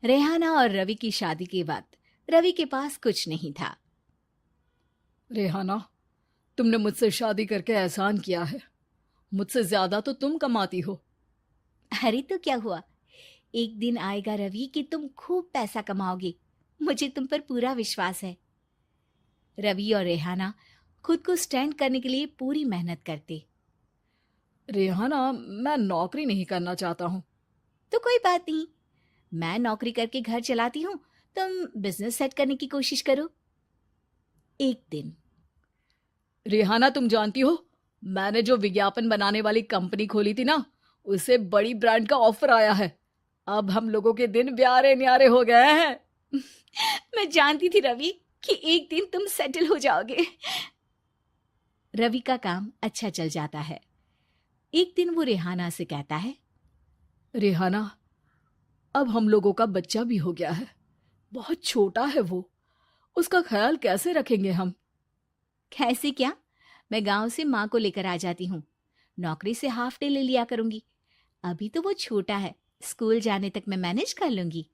रेहाना और रवि की शादी के बाद रवि के पास कुछ नहीं था। रेहाना, तुमने मुझसे शादी करके एहसान किया है। मुझसे ज्यादा तो तुम कमाती हो। अरे तो क्या हुआ, एक दिन आएगा रवि कि तुम खूब पैसा कमाओगे। मुझे तुम पर पूरा विश्वास है। रवि और रेहाना खुद को स्टैंड करने के लिए पूरी मेहनत करते। रेहाना, मैं नौकरी नहीं करना चाहता हूँ। तो कोई बात नहीं, मैं नौकरी करके घर चलाती हूँ, तुम बिजनेस सेट करने की कोशिश करो। एक दिन रेहाना, तुम जानती हो, मैंने जो विज्ञापन बनाने वाली कंपनी खोली थी ना, उसे बड़ी ब्रांड का ऑफर आया है। अब हम लोगों के दिन ब्यारे न्यारे हो गए हैं। मैं जानती थी रवि कि एक दिन तुम सेटल हो जाओगे। रवि का काम अच्छा चल जाता है। एक दिन वो रेहाना से कहता है, रेहाना, अब हम लोगों का बच्चा भी हो गया है। बहुत छोटा है वो। उसका ख्याल कैसे रखेंगे हम? कैसे क्या, मैं गांव से माँ को लेकर आ जाती हूँ। नौकरी से हाफ डे ले लिया करूंगी। अभी तो वो छोटा है, स्कूल जाने तक मैं मैनेज कर लूंगी।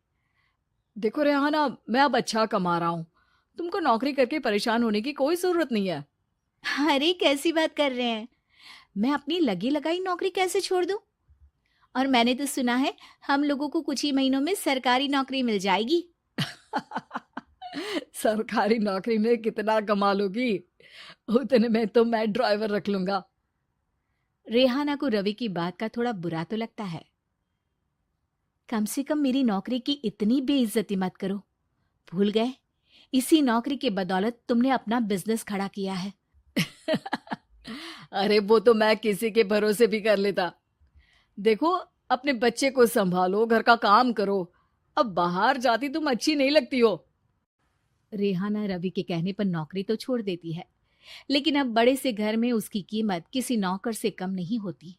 देखो रेहाना, मैं अब अच्छा कमा रहा हूँ। तुमको नौकरी करके परेशान होने की कोई जरूरत नहीं है। अरे कैसी बात कर रहे हैं, मैं अपनी लगी लगाई नौकरी कैसे छोड़ दूं? और मैंने तो सुना है हम लोगों को कुछ ही महीनों में सरकारी नौकरी मिल जाएगी। सरकारी नौकरी में कितना कमा लोगी? उतने में तो मैं ड्राइवर रख लूंगा। रेहाना को रवि की बात का थोड़ा बुरा तो लगता है। कम से कम मेरी नौकरी की इतनी बेइज्जती मत करो। भूल गए, इसी नौकरी के बदौलत तुमने अपना बिजनेस खड़ा किया है। अरे वो तो मैं किसी के भरोसे भी कर लेता। देखो, अपने बच्चे को संभालो, घर का काम करो। अब बाहर जाती तुम अच्छी नहीं लगती हो। रेहाना रवि के कहने पर नौकरी तो छोड़ देती है, लेकिन अब बड़े से घर में उसकी कीमत किसी नौकर से कम नहीं होती।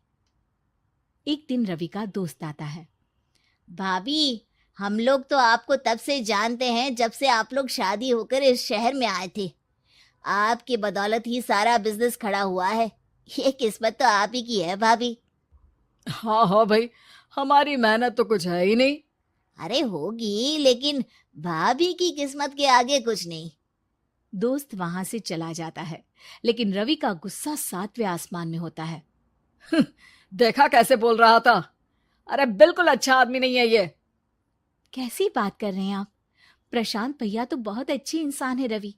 एक दिन रवि का दोस्त आता है। भाभी, हम लोग तो आपको तब से जानते हैं जब से आप लोग शादी होकर इस शहर में आए थे। आपकी बदौलत ही सारा बिजनेस खड़ा हुआ है। ये किस्मत तो आप ही की है भाभी। हाँ हाँ भाई, हमारी मेहनत तो कुछ है ही नहीं। अरे होगी, लेकिन भाभी की किस्मत के आगे कुछ नहीं। दोस्त वहां से चला जाता है, लेकिन रवि का गुस्सा सातवें आसमान में होता है। देखा कैसे बोल रहा था? अरे बिल्कुल अच्छा आदमी नहीं है ये। कैसी बात कर रहे हैं आप? प्रशांत भैया तो बहुत अच्छे इंसान है रवि।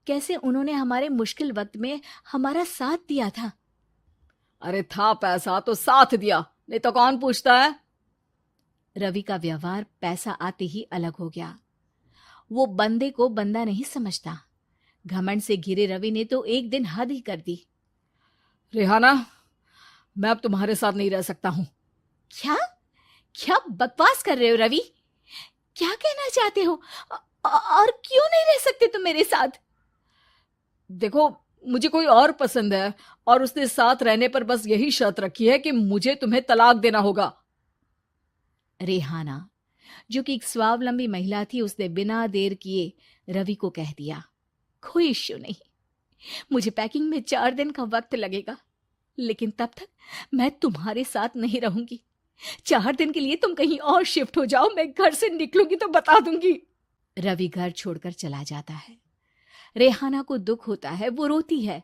कैसे उन्होंने हमारे मुश्किल वक्त में हमारा साथ दिया था। अरे था पैसा तो साथ दिया, नहीं तो कौन पूछता है? रवि का व्यवहार पैसा आते ही अलग हो गया। वो बंदे को बंदा नहीं समझता। घमंड से घिरे रवि ने तो एक दिन हद ही कर दी। रेहाना, मैं अब तुम्हारे साथ नहीं रह सकता हूँ। क्या क्या बकवास कर रहे हो रवि? क्या कहना चाहते हो? और क्यों नहीं रह सकते तुम मेरे साथ? देखो, मुझे कोई और पसंद है, और उसने साथ रहने पर बस यही शर्त रखी है कि मुझे तुम्हें तलाक देना होगा। रेहाना, जो कि एक स्वावलंबी महिला थी, उसने बिना देर किए रवि को कह दिया, कोई इश्यू नहीं, मुझे पैकिंग में 4 दिन का वक्त लगेगा, लेकिन तब तक मैं तुम्हारे साथ नहीं रहूंगी। 4 दिन के लिए तुम कहीं और शिफ्ट हो जाओ, मैं घर से निकलूंगी तो बता दूंगी। रवि घर छोड़कर चला जाता है। रेहाना को दुख होता है, वो रोती है,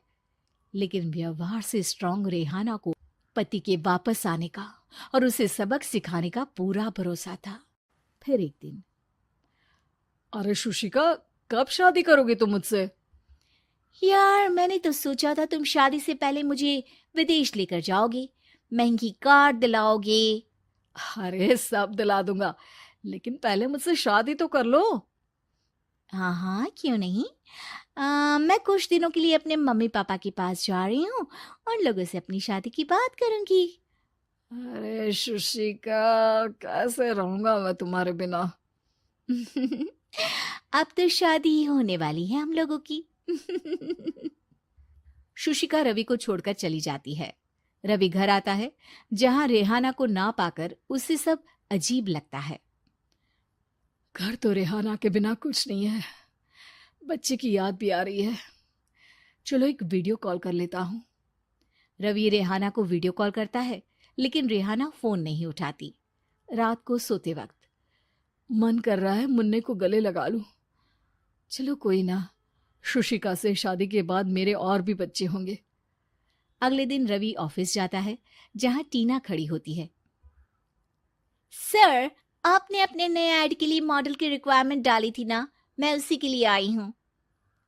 लेकिन व्यवहार से स्ट्रांग रेहाना को पति के वापस आने का और उसे सबक सिखाने का पूरा भरोसा था। फिर एक दिन, अरे शुशिका, कब शादी करोगे तुम मुझसे? यार मैंने तो सोचा था तुम शादी से पहले मुझे विदेश लेकर जाओगे, महंगी कार दिलाओगे। अरे सब दिला दूंगा, लेकिन पहले मुझसे शादी तो कर लो। हाँ हाँ, क्यों नहीं। मैं कुछ दिनों के लिए अपने मम्मी पापा के पास जा रही हूँ और लोगों से अपनी शादी की बात करूंगी। अरे शुशिका, कैसे रहूंगा मैं तुम्हारे बिना? अब तो शादी ही होने वाली है हम लोगों की। शुशिका रवि को छोड़कर चली जाती है। रवि घर आता है, जहां रेहाना को ना पाकर उसे सब अजीब लगता है। घर तो रेहाना के बिना कुछ नहीं है। बच्चे की याद भी आ रही है। चलो एक वीडियो कॉल कर लेता हूँ। रवि रेहाना को वीडियो कॉल करता है, लेकिन रेहाना फोन नहीं उठाती। रात को सोते वक्त मन कर रहा है मुन्ने को गले लगा लूं। चलो कोई ना, शुशिका से शादी के बाद मेरे और भी बच्चे होंगे। अगले दिन रवि ऑफिस जाता है, जहां टीना खड़ी होती है। सर, आपने अपने नए ऐड के लिए मॉडल की रिक्वायरमेंट डाली थी ना, मैं उसी के लिए आई हूँ।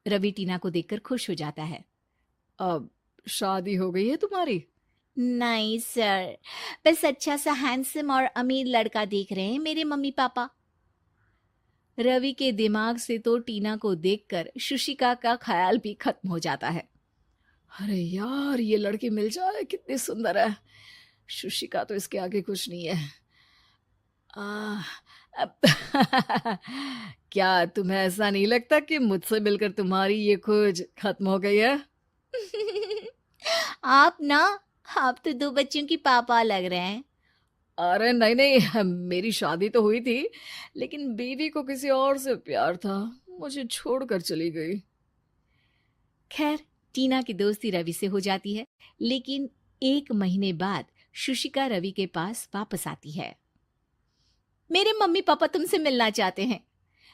रवि टीना को देखकर खुश हो जाता है। अब शादी हो गई है तुम्हारी? नहीं सर, बस अच्छा सा हैंडसम और अमीर लड़का देख रहे हैं मेरे मम्मी पापा। रवि के दिमाग से तो टीना को देखकर शुशिका का ख्याल भी खत्म हो जाता है। अरे यार, ये लड़की मिल जाए कितनी सुंदर है। शुशिका तो इसके आगे कुछ नहीं है। अब क्या तुम्हें ऐसा नहीं लगता कि मुझसे मिलकर तुम्हारी ये खोज खत्म हो गई है? आप ना, आप तो 2 बच्चों की पापा लग रहे हैं। अरे नहीं नहीं, मेरी शादी तो हुई थी, लेकिन बीवी को किसी और से प्यार था, मुझे छोड़कर चली गई। खैर, टीना की दोस्ती रवि से हो जाती है, लेकिन 1 महीने बाद शुशिका रवि के पास वापस आती है। मेरे मम्मी पापा तुमसे मिलना चाहते हैं,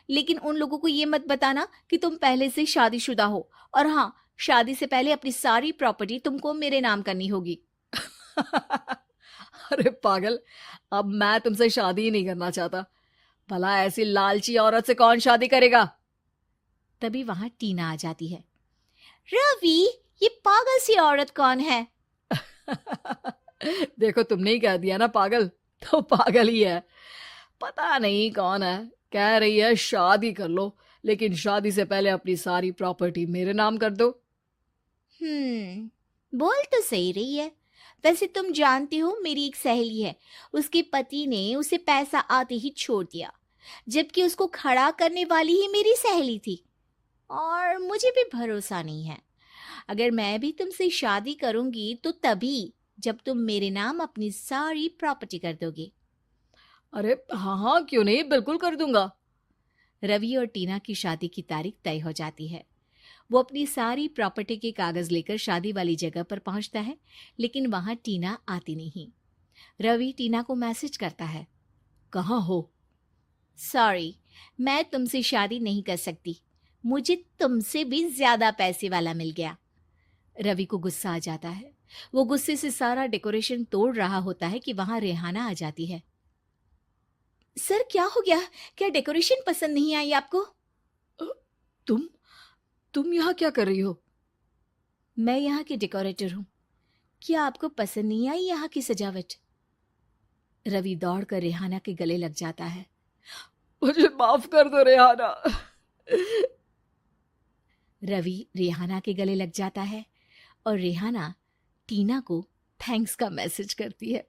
लेकिन उन लोगों को ये मत बताना कि तुम पहले से शादीशुदा हो, और हाँ, शादी से पहले अपनी सारी प्रॉपर्टी तुमको मेरे नाम करनी होगी। अरे पागल, अब मैं तुमसे शादी ही नहीं करना चाहता। भला ऐसी लालची औरत से कौन शादी करेगा? तभी वहां टीना आ जाती है। रवि, ये पागल सी औरत कौन है? देखो, तुमने ही कह दिया ना पागल, तो पागल ही है। पता नहीं कौन है, कह रही है शादी कर लो, लेकिन शादी से पहले अपनी सारी प्रॉपर्टी मेरे नाम कर दो। बोल तो सही रही है। वैसे तुम जानती हो, मेरी एक सहेली है, उसके पति ने उसे पैसा आते ही छोड़ दिया, जबकि उसको खड़ा करने वाली ही मेरी सहेली थी। और मुझे भी भरोसा नहीं है। अगर मैं भी तुमसे शादी करूंगी तो तभी, जब तुम मेरे नाम अपनी सारी प्रॉपर्टी कर दोगे। अरे हाँ हाँ, क्यों नहीं, बिल्कुल कर दूंगा। रवि और टीना की शादी की तारीख तय हो जाती है। वो अपनी सारी प्रॉपर्टी के कागज लेकर शादी वाली जगह पर पहुंचता है, लेकिन वहां टीना आती नहीं। रवि टीना को मैसेज करता है। कहाँ हो? सॉरी, मैं तुमसे शादी नहीं कर सकती, मुझे तुमसे भी ज्यादा पैसे वाला मिल गया। रवि को गुस्सा आ जाता है। वो गुस्से से सारा डेकोरेशन तोड़ रहा होता है कि वहां रेहाना आ जाती है। सर, क्या हो गया? क्या डेकोरेशन पसंद नहीं आई आपको? अ, तुम यहाँ क्या कर रही हो? मैं यहाँ की डेकोरेटर हूँ। क्या आपको पसंद नहीं आई यहाँ की सजावट? रवि दौड़कर रेहाना के गले लग जाता है। मुझे माफ कर दो रेहाना। रवि रेहाना के गले लग जाता है और रेहाना टीना को थैंक्स का मैसेज करती है।